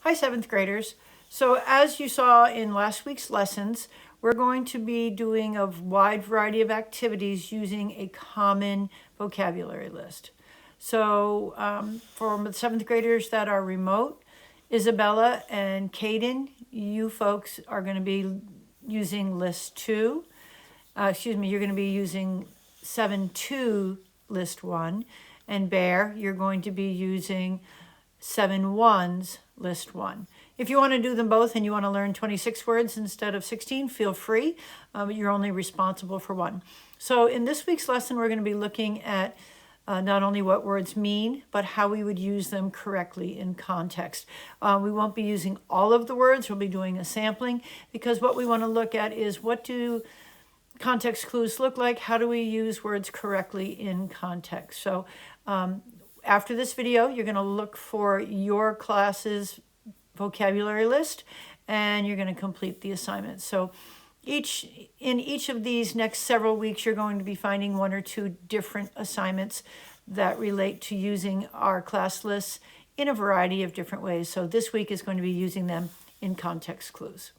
Hi, 7th graders. So as you saw in last week's lessons, we're going to be doing a wide variety of activities using a common vocabulary list. So for the 7th graders that are remote, Isabella and Caden, you folks are going to be using list 2. You're going to be using 7-2 list 1. And Bear, you're going to be using 7-1's list 1. If you want to do them both and you want to learn 26 words instead of 16, feel free. You're only responsible for one. So in this week's lesson, we're going to be looking at not only what words mean, but how we would use them correctly in context. We won't be using all of the words. We'll be doing a sampling because what we want to look at is what do context clues look like? How do we use words correctly in context? So after this video, you're going to look for your class's vocabulary list and you're going to complete the assignment. So in each of these next several weeks, you're going to be finding 1 or 2 different assignments that relate to using our class lists in a variety of different ways. So this week is going to be using them in context clues.